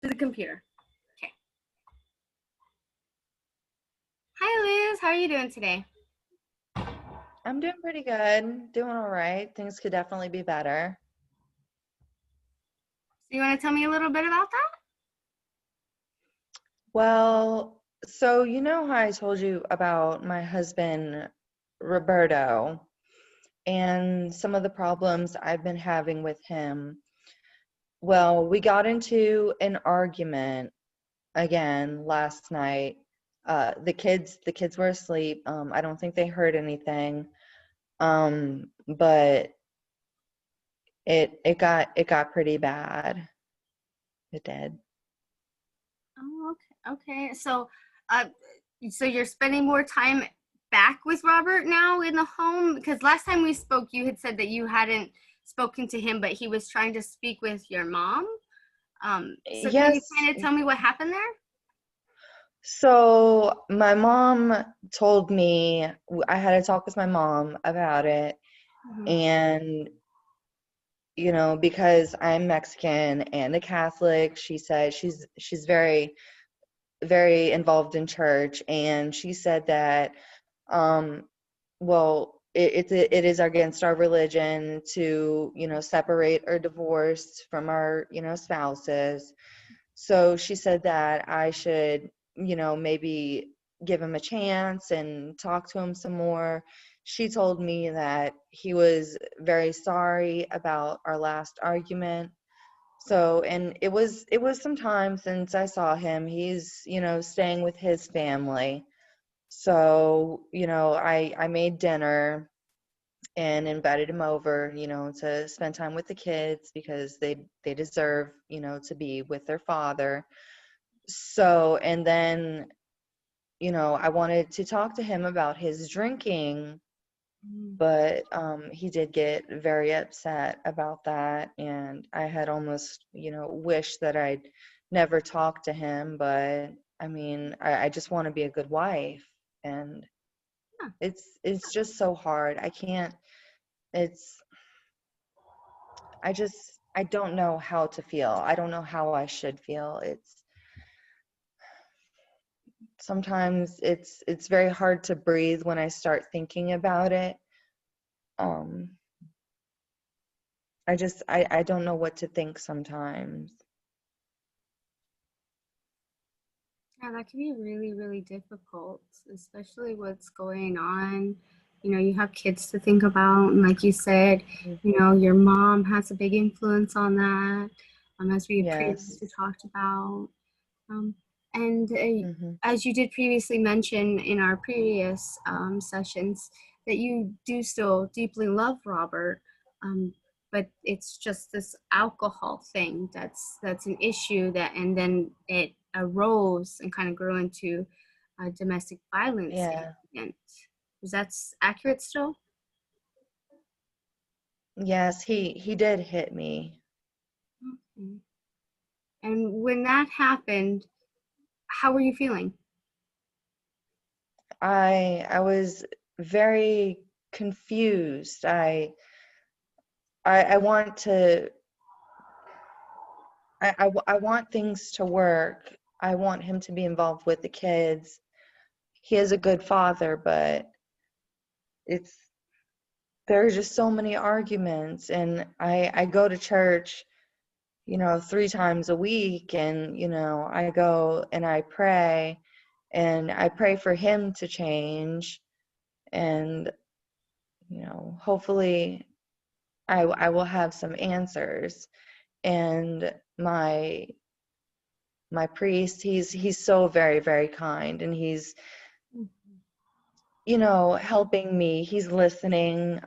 To the computer. Okay. Hi, Liz. How are you doing today? I'm doing pretty good. Doing all right. Things could definitely be better. So you want to tell me a little bit about that? Well, so you know how I told you about my husband, Roberto, and some of the problems I've been having with him. Well, we got into an argument again last night. The kids were asleep. I don't think they heard anything. But it got pretty bad. It did. Oh, okay. Okay. Uh, so you're spending more time back with Robert now in the home? Because last time we spoke, you had said that you hadn't spoken to him, but he was trying to speak with your mom. So can you Yes. kind of tell me what happened there? So my mom told me I had to talk with my mom about it, Mm-hmm. and because I'm Mexican and a Catholic, she said she's very very involved in church, and she said that um well it is against our religion to separate or divorce from our spouses. So she said that I should, maybe give him a chance and talk to him some more. She told me that he was very sorry about our last argument. So, and it was some time since I saw him. He's, staying with his family. So, I made dinner and invited him over, to spend time with the kids because they deserve, to be with their father. So, and then, I wanted to talk to him about his drinking, but he did get very upset about that, and I had almost, wished that I'd never talked to him, but I mean, I just want to be a good wife, and Yeah. it's just so hard. I can't, it's, I don't know how to feel. I don't know how I should feel. It's sometimes it's very hard to breathe when I start thinking about it. Um, I don't know what to think sometimes. Yeah, that can be really, really difficult, especially what's going on. You know, you have kids to think about, and like you said, you know, your mom has a big influence on that, as we Yes. previously talked about. Um, and Hmm. as you did previously mention in our previous sessions, that you do still deeply love Robert, um, but it's just this alcohol thing that's an issue that, and then it arose and kind of grew into domestic violence Yeah. incident. Is that accurate still? Yes, he did hit me. Okay. And when that happened, how were you feeling? I was very confused. I want to I want things to work. I want him to be involved with the kids. He is a good father, but it's there are just so many arguments, and I go to church, 3 times a week, and I go and I pray for him to change, and hopefully I will have some answers. And my priest, he's so very very kind, and he's helping me. He's listening,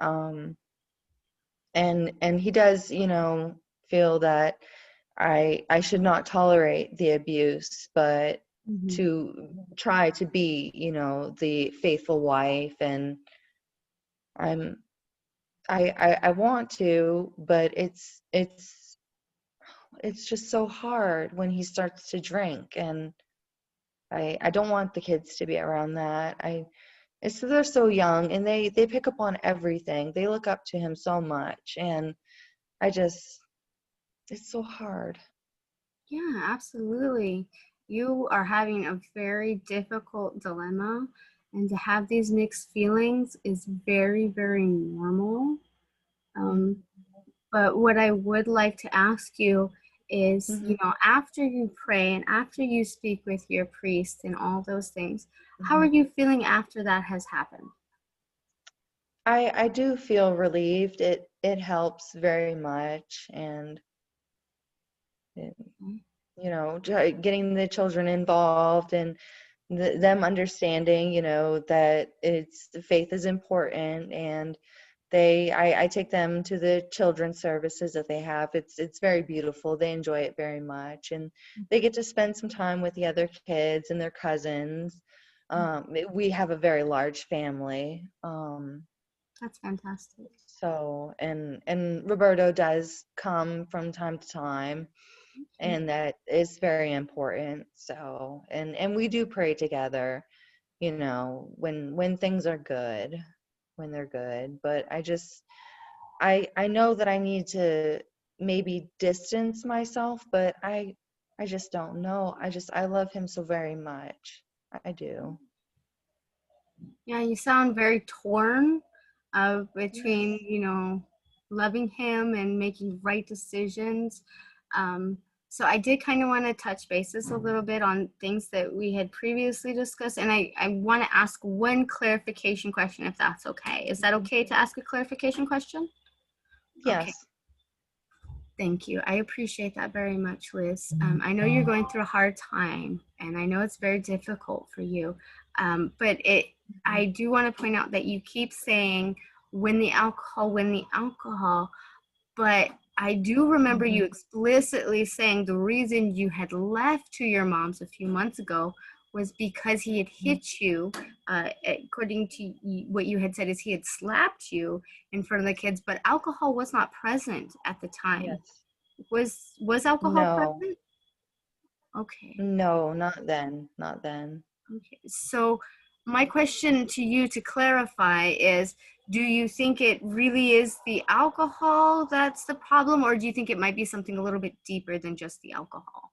and he does feel that I should not tolerate the abuse, but Mm-hmm. to try to be, the faithful wife. And I'm I want to, but it's just so hard when he starts to drink, and I don't want the kids to be around that. They're so young, and they pick up on everything. They look up to him so much, and I just it's so hard. Yeah, absolutely. You are having a very difficult dilemma, and to have these mixed feelings is very, very normal. Um, but what I would like to ask you is, Mm-hmm. after you pray and after you speak with your priest and all those things, how are Hmm. you feeling after that has happened? I do feel relieved. It helps very much, and it, getting the children involved and them understanding, that it's faith is important, and I take them to the children's services that they have. It's very beautiful. They enjoy it very much, and they get to spend some time with the other kids and their cousins. We have a very large family. That's fantastic. So and Roberto does come from time to time, Okay. and that is very important. So and we do pray together, when things are good, when they're good. But I know that I need to maybe distance myself, but I just don't know. I love him so very much. I do. Yeah, you sound very torn between, Yes. loving him and making right decisions. Um, so I did kind of want to touch bases a little bit on things that we had previously discussed. And I want to ask one clarification question, if that's okay. Is that okay to ask a clarification question? Okay. Yes. Thank you. I appreciate that very much, Liz. I know you're going through a hard time, and I know it's very difficult for you. But I do want to point out that you keep saying, win the alcohol. But I do remember Mm-hmm. you explicitly saying the reason you had left to your mom's a few months ago was because he had hit you. According to what you had said, is he had slapped you in front of the kids, but alcohol was not present at the time. Yes. Was alcohol No. present? Okay. No, not then. Not then. Okay. So my question to you to clarify is, do you think it really is the alcohol that's the problem, or do you think it might be something a little bit deeper than just the alcohol?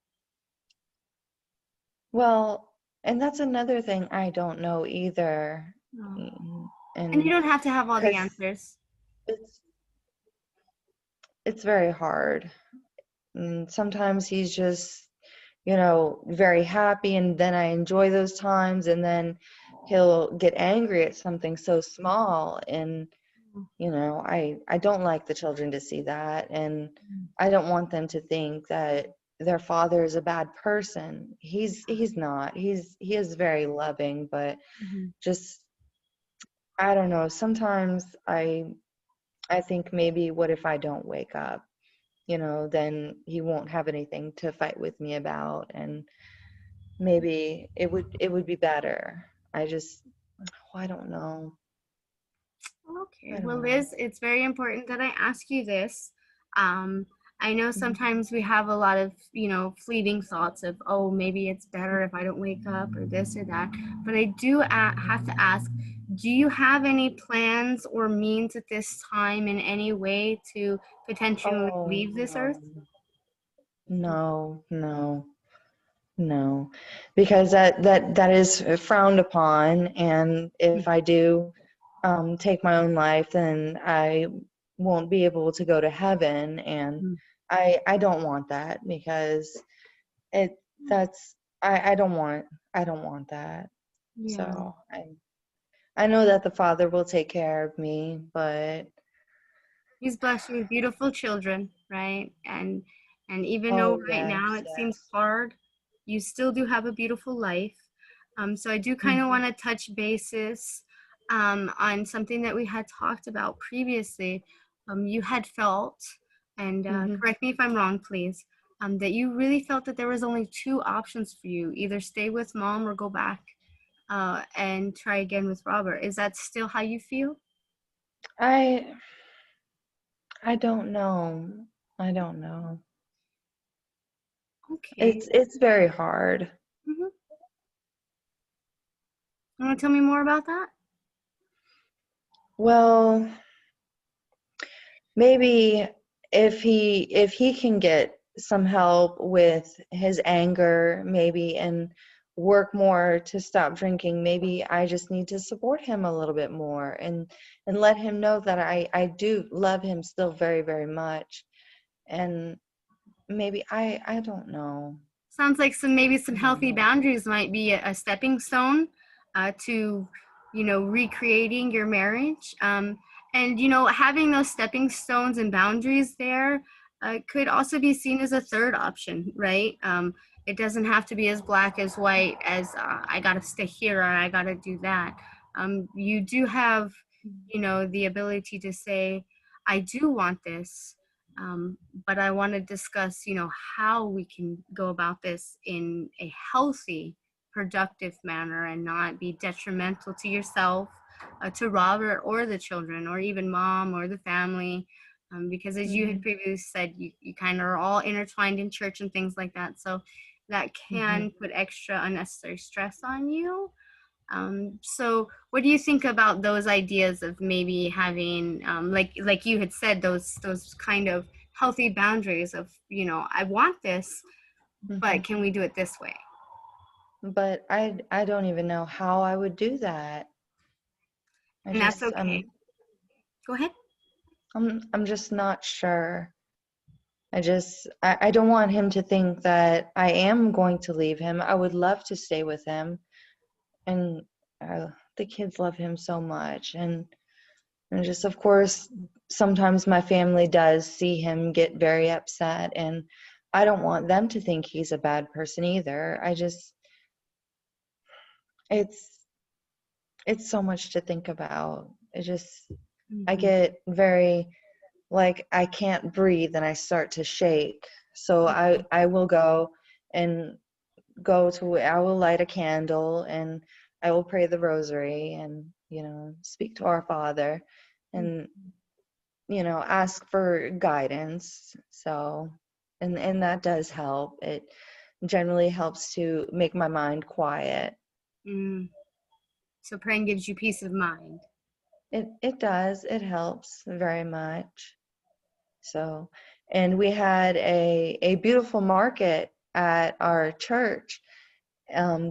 Well, and that's another thing I don't know either. Oh. And you And don't have to have all the because answers. it's it's very hard. And sometimes he's just, very happy, and then I enjoy those times, and then he'll get angry at something so small, and I don't like the children to see that, and I don't want them to think that their father is a bad person. He's not. He is very loving, but Mhm. just I don't know. Sometimes I think maybe what if I don't wake up? Then he won't have anything to fight with me about, and maybe it would be better. I don't know. Okay. I Well, don't know. Liz, it's very important that I ask you this. Um, I know Mhm. sometimes we have a lot of, fleeting thoughts of, oh, maybe it's better if I don't wake up or this or that. But I do have to ask, do you have any plans or means at this time in any way to potentially Oh leave this earth? no. No, no, no. Because that is frowned upon, and if I do take my own life, then I won't be able to go to heaven, and Mhm. I don't want that, because it that's I don't want that. Yeah. So I know that the Father will take care of me, but He's blessed you with beautiful children, right? And even though oh right now yes, it seems yes. hard, you still do have a beautiful life. So I do kind of Hmm. want to touch bases on something that we had talked about previously. You had felt, and Hmm. correct me if I'm wrong, please, that you really felt that there was only two options for you: either stay with mom or go back and try again with Robert. Is that still how you feel? I I don't know. I don't know. Okay. It's very hard. Mhm. You want to tell me more about that? Well, maybe if he can get some help with his anger, maybe, and work more to stop drinking. Maybe I just need to support him a little bit more and let him know that I do love him still very, very much. And maybe I don't know. Sounds like maybe some I don't healthy know. boundaries might be a stepping stone to, recreating your marriage. And having those stepping stones and boundaries there could also be seen as a third option, right? It doesn't have to be as black as white as I gotta stay here or I gotta do that. You do have, the ability to say, I do want this, but I want to discuss, how we can go about this in a healthy, productive manner and not be detrimental to yourself, to Robert or the children, or even mom or the family. Because as you had Mhm. previously said, you kind of are all intertwined in church and things like that. So that Mhm. can put extra unnecessary stress on you. So what do you think about those ideas of maybe having, like you had said, those kind of healthy boundaries of, I want this, but Mhm. can we do it this way? But I don't even know how I would do that. I And that's just okay. Go ahead. I'm just not sure. I don't want him to think that I am going to leave him. I would love to stay with him, and the kids love him so much, and just of course sometimes my family does see him get very upset, and I don't want them to think he's a bad person either. It's it's so much to think about. I Mm-hmm. get very like I can't breathe and I start to shake. So I will go and I will light a candle and I will pray the rosary and speak to our Father and ask for guidance. So and that does help. It generally helps to make my mind quiet. Mm. So praying gives you peace of mind. It does. It helps very much. So, and we had a beautiful market at our church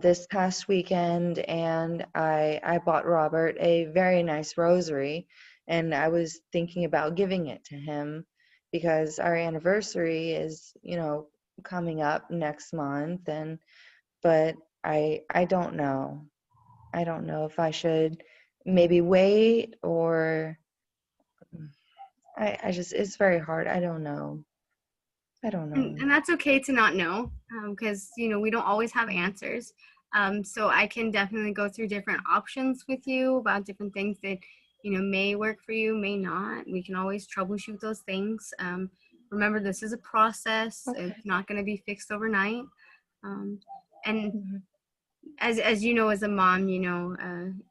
this past weekend, and I bought Robert a very nice rosary, and I was thinking about giving it to him because our anniversary is, coming up next month, and but I don't know. I don't know if I should maybe wait or I just it's very hard. I don't know. I don't know. And that's okay to not know, because we don't always have Mhm. answers. So I can definitely go through different options with you about different things that may work for you, may not. We can always troubleshoot those things. Remember, this is a process. It's Okay. not going to be fixed overnight. Um, and Mhm. as you know, as a mom,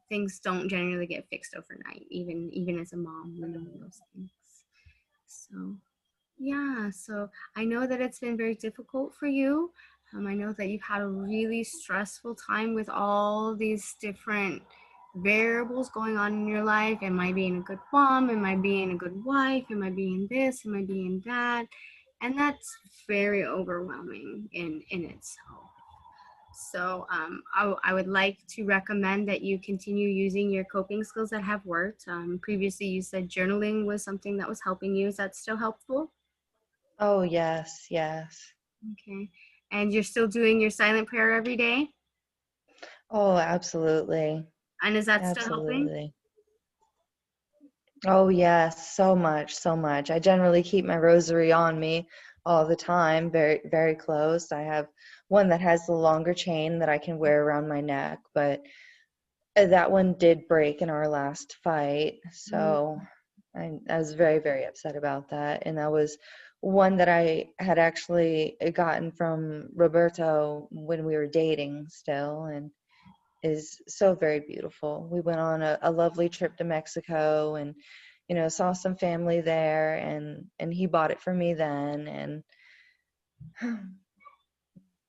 things don't generally get fixed overnight. Even as a mom, we know those things. So yeah, so I know that it's been very difficult for you. I know that you've had a really stressful time with all these different variables going on in your life. Am I being a good mom? Am I being a good wife? Am I being this? Am I being that? And that's very overwhelming in itself. So I would like to recommend that you continue using your coping skills that have worked. Previously, you said journaling was something that was helping you. Is that still helpful? Oh, yes, yes. Okay. And you're still doing your silent prayer every day? Oh, absolutely. And is that still helping? Absolutely. Oh, yes, so much, so much. I generally keep my rosary on me all the time, very, very close. I have one that has the longer chain that I can wear around my neck, but that one did break in our last fight. Mm, So I was very, very upset about that. And that was one that I had actually gotten from Roberto when we were dating still, and is so very beautiful. We went on a lovely trip to Mexico and saw some family there, and he bought it for me then. And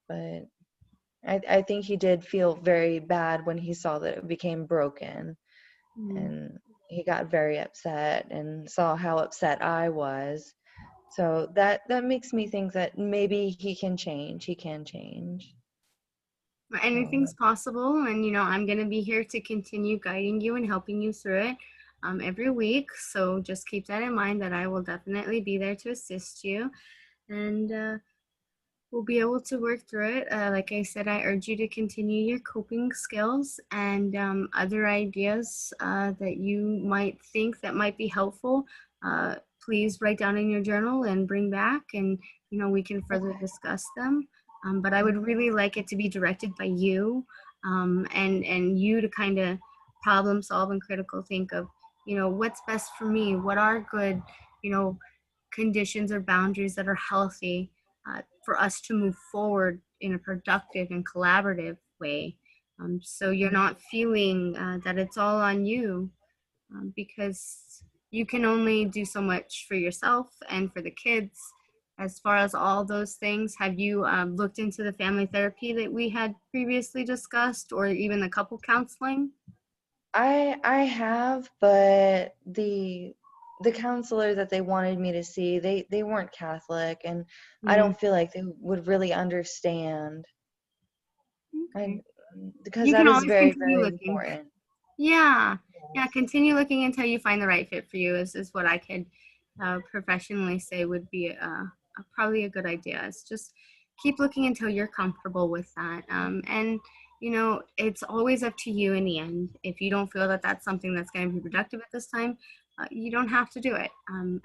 but I think he did feel very bad when he saw that it became broken, mm, and he got very upset and saw how upset I was. So that makes me think that maybe he can change. He can change. So Anything's possible, and I'm going to be here to continue guiding you and helping you through it every week. So just keep that in mind, that I will definitely be there to assist you, and we'll be able to work through it. Like I said, I urge you to continue your coping skills, and other ideas that you might think that might be helpful. Please write down in your journal and bring back, and we can further okay. discuss them. But I would really like it to be directed by you, and you to kind of problem solve and critical think of what's best for me, what are good you know conditions or boundaries that are healthy for us to move forward in a productive and collaborative way. So you're Mhm. not feeling that it's all on you, because you can only do so much for yourself and for the kids. As far as all those things, have you looked into the family therapy that we had previously discussed, or even the couple counseling? I have, but the counselor that they wanted me to see, they weren't Catholic, and I Mm, don't feel like they would really understand. I okay. because You that can is always very, continue very looking. important. Yeah, yeah. Yes. Continue looking until you find the right fit for you. Is what I could professionally say would be probably a good idea. Is just keep looking until you're comfortable with that. And it's always up to you in the end. If you don't feel that that's something that's going to be productive at this time, you don't have to do it.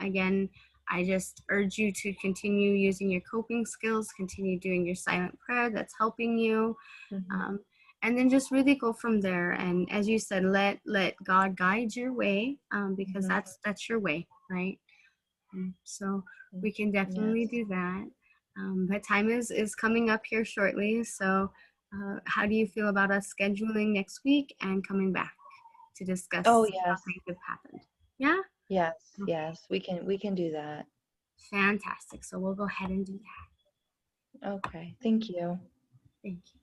Again, I just urge you to continue using your coping skills, continue doing your silent prayer that's helping you, Mhm. um, and then just really go from there. And as you said, let God guide your way, because Mhm. that's your way, right? So Mm. we can definitely Yes. do that. But time is coming up here shortly. So how do you feel about us scheduling next week and coming back to Oh, discuss how yes. things have happened? Yeah. Yes, Okay. yes. We can do that. Fantastic. So we'll go ahead and do that. Okay. Thank you. Thank you.